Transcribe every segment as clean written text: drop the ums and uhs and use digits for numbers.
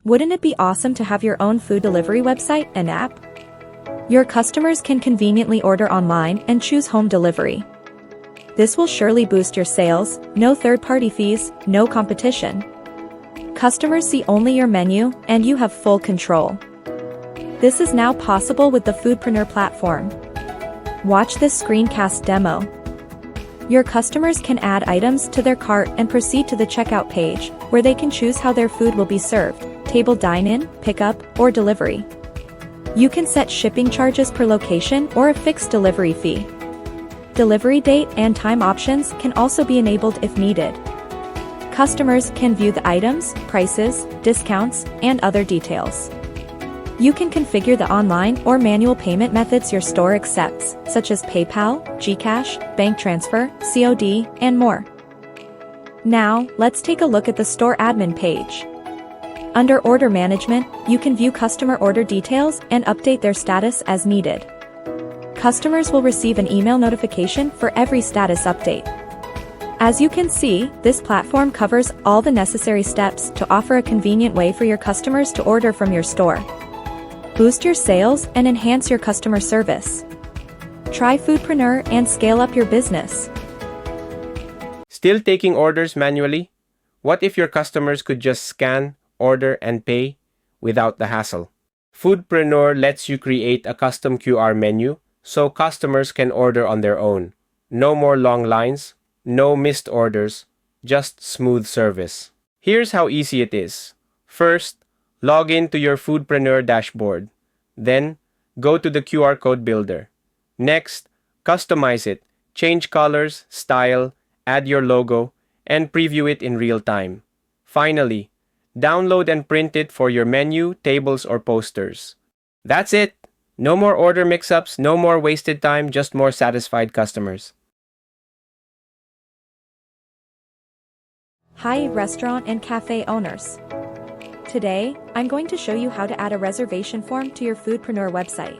Wouldn't it be awesome to have your own food delivery website and app? Your customers can conveniently order online and choose home delivery. This will surely boost your sales, no third-party fees, no competition. Customers see only your menu, and you have full control. This is now possible with the Foodpreneur platform. Watch this screencast demo. Your customers can add items to their cart and proceed to the checkout page, where they can choose how their food will be served, table dine-in, pickup, or delivery. You can set shipping charges per location or a fixed delivery fee. Delivery date and time options can also be enabled if needed. Customers can view the items, prices, discounts, and other details. You can configure the online or manual payment methods your store accepts, such as PayPal, GCash, bank transfer, COD, and more. Now, let's take a look at the store admin page. Under Order Management, you can view customer order details and update their status as needed. Customers will receive an email notification for every status update. As you can see, this platform covers all the necessary steps to offer a convenient way for your customers to order from your store. Boost your sales and enhance your customer service. Try Foodpreneur and scale up your business. Still taking orders manually? What if your customers could just scan, order, and pay without the hassle? Foodpreneur lets you create a custom QR menu so customers can order on their own. No more long lines, no missed orders, just smooth service. Here's how easy it is. First, log in to your Foodpreneur dashboard. Then, go to the QR code builder. Next, customize it, change colors, style, add your logo, and preview it in real time. Finally, download and print it for your menu, tables, or posters. That's it! No more order mix-ups, no more wasted time, just more satisfied customers. Hi, restaurant and cafe owners. Today, I'm going to show you how to add a reservation form to your Foodpreneur website.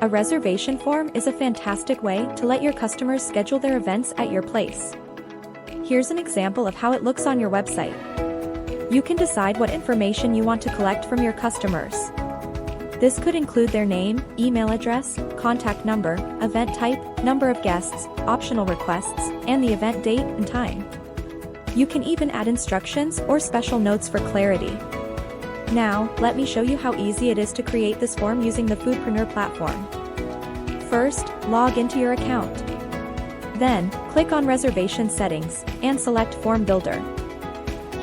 A reservation form is a fantastic way to let your customers schedule their events at your place. Here's an example of how it looks on your website. You can decide what information you want to collect from your customers. This could include their name, email address, contact number, event type, number of guests, optional requests, and the event date and time. You can even add instructions or special notes for clarity. Now, let me show you how easy it is to create this form using the Foodpreneur platform. First, log into your account. Then, click on Reservation Settings and select Form Builder.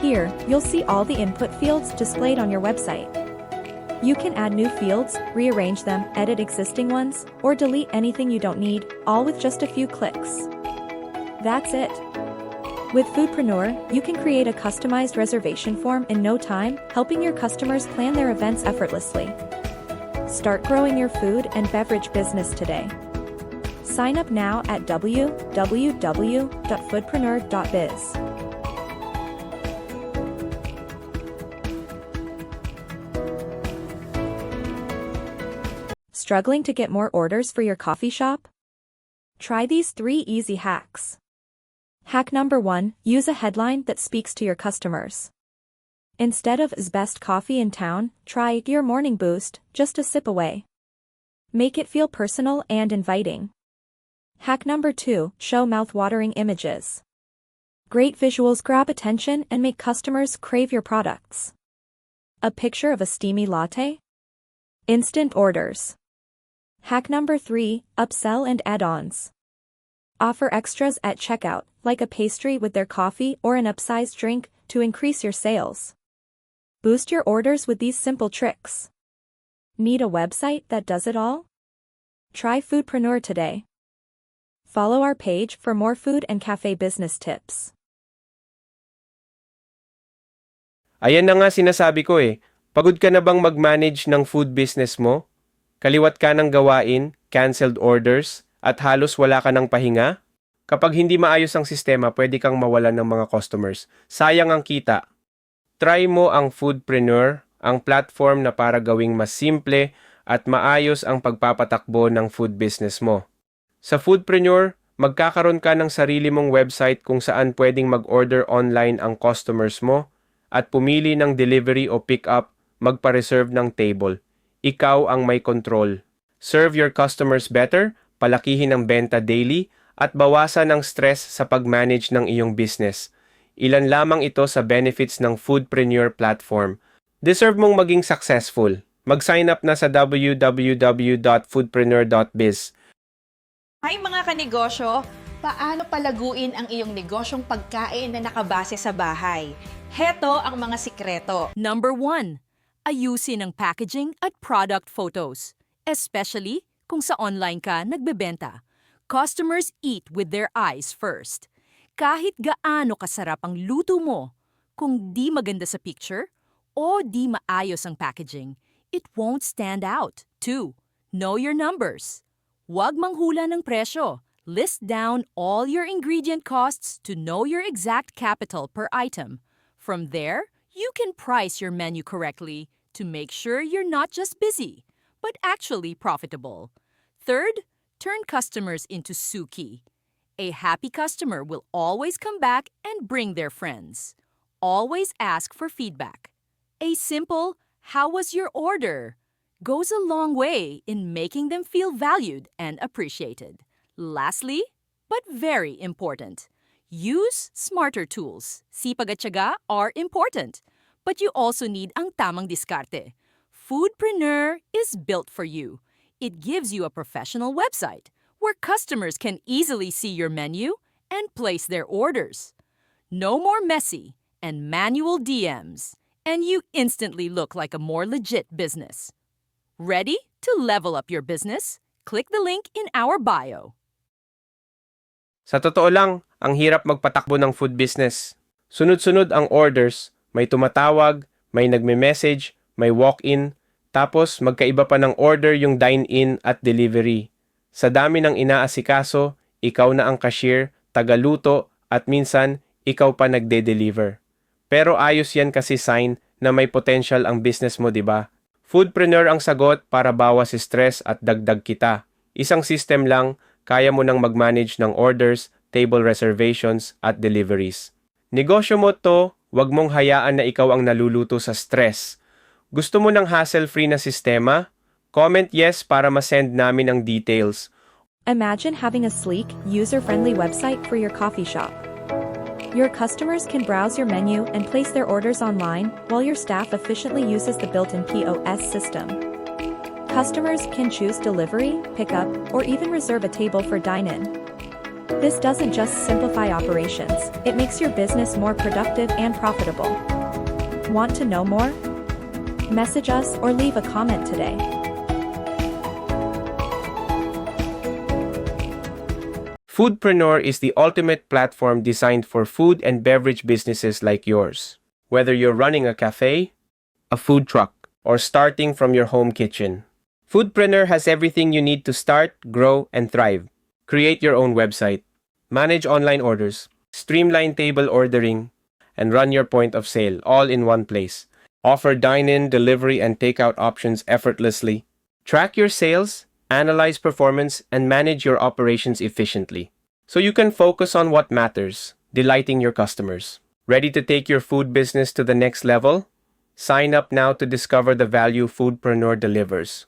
Here, you'll see all the input fields displayed on your website. You can add new fields, rearrange them, edit existing ones, or delete anything you don't need, all with just a few clicks. That's it. With Foodpreneur, you can create a customized reservation form in no time, helping your customers plan their events effortlessly. Start growing your food and beverage business today. Sign up now at www.foodpreneur.biz. Struggling to get more orders for your coffee shop? Try these 3 easy hacks. Hack number 1, use a headline that speaks to your customers. Instead of "is best coffee in town," try "your morning boost, just a sip away." Make it feel personal and inviting. Hack number 2, show mouth-watering images. Great visuals grab attention and make customers crave your products. A picture of a steamy latte? Instant orders. Hack number 3, upsell and add-ons. Offer extras at checkout, like a pastry with their coffee or an upsized drink, to increase your sales. Boost your orders with these simple tricks. Need a website that does it all? Try Foodpreneur today. Follow our page for more food and cafe business tips. Ayan na nga sinasabi ko eh. Pagod ka na bang mag-manage ng food business mo? Kaliwat ka ng gawain, canceled orders, at halos wala ka ng pahinga? Kapag hindi maayos ang sistema, pwede kang mawalan ng mga customers. Sayang ang kita. Try mo ang Foodpreneur, ang platform na para gawing mas simple at maayos ang pagpapatakbo ng food business mo. Sa Foodpreneur, magkakaroon ka ng sarili mong website kung saan pwedeng mag-order online ang customers mo at pumili ng delivery o pick-up, magpa-reserve ng table. Ikaw ang may control. Serve your customers better, palakihin ang benta daily, at bawasan ang stress sa pag-manage ng iyong business. Ilan lamang ito sa benefits ng Foodpreneur platform. Deserve mong maging successful. Mag-sign up na sa www.foodpreneur.biz. Hi mga kanegosyo! Paano palaguin ang iyong negosyong pagkain na nakabase sa bahay? Heto ang mga sikreto. Number 1. Ayusin ang packaging at product photos. Especially kung sa online ka nagbebenta. Customers eat with their eyes first. Kahit gaano kasarap ang luto mo, kung di maganda sa picture o di maayos ang packaging, it won't stand out. 2. Know your numbers. Huwag manghula ng presyo. List down all your ingredient costs to know your exact capital per item. From there, you can price your menu correctly to make sure you're not just busy, but actually profitable. Third, turn customers into suki. A happy customer will always come back and bring their friends. Always ask for feedback. A simple, "How was your order?" goes a long way in making them feel valued and appreciated. Lastly, but very important, use smarter tools. Sipag at tiyaga are important, but you also need ang tamang diskarte. Foodpreneur is built for you. It gives you a professional website where customers can easily see your menu and place their orders. No more messy and manual DMs, and you instantly look like a more legit business. Ready to level up your business? Click the link in our bio. Sa totoo lang, ang hirap magpatakbo ng food business. Sunod-sunod ang orders, may tumatawag, may nagme-message, may walk-in, tapos magkaiba pa ng order yung dine-in at delivery. Sa dami ng inaasikaso, ikaw na ang cashier, tagaluto, at minsan, ikaw pa nagde-deliver. Pero ayos yan kasi sign na may potential ang business mo, di ba? Foodpreneur ang sagot para bawas stress at dagdag kita. Isang system lang, kaya mo nang mag-manage ng orders, table reservations, at deliveries. Negosyo mo to, wag mong hayaan na ikaw ang naluluto sa stress. Gusto mo ng hassle-free na sistema? Comment yes para ma-send namin ang details. Imagine having a sleek, user-friendly website for your coffee shop. Your customers can browse your menu and place their orders online, while your staff efficiently uses the built-in POS system. Customers can choose delivery, pickup, or even reserve a table for dine-in. This doesn't just simplify operations, it makes your business more productive and profitable. Want to know more? Message us or leave a comment today. Foodpreneur is the ultimate platform designed for food and beverage businesses like yours. Whether you're running a cafe, a food truck, or starting from your home kitchen. Foodpreneur has everything you need to start, grow, and thrive. Create your own website, manage online orders, streamline table ordering, and run your point of sale all in one place. Offer dine-in, delivery, and takeout options effortlessly. Track your sales, analyze performance, and manage your operations efficiently. So you can focus on what matters, delighting your customers. Ready to take your food business to the next level? Sign up now to discover the value Foodpreneur delivers.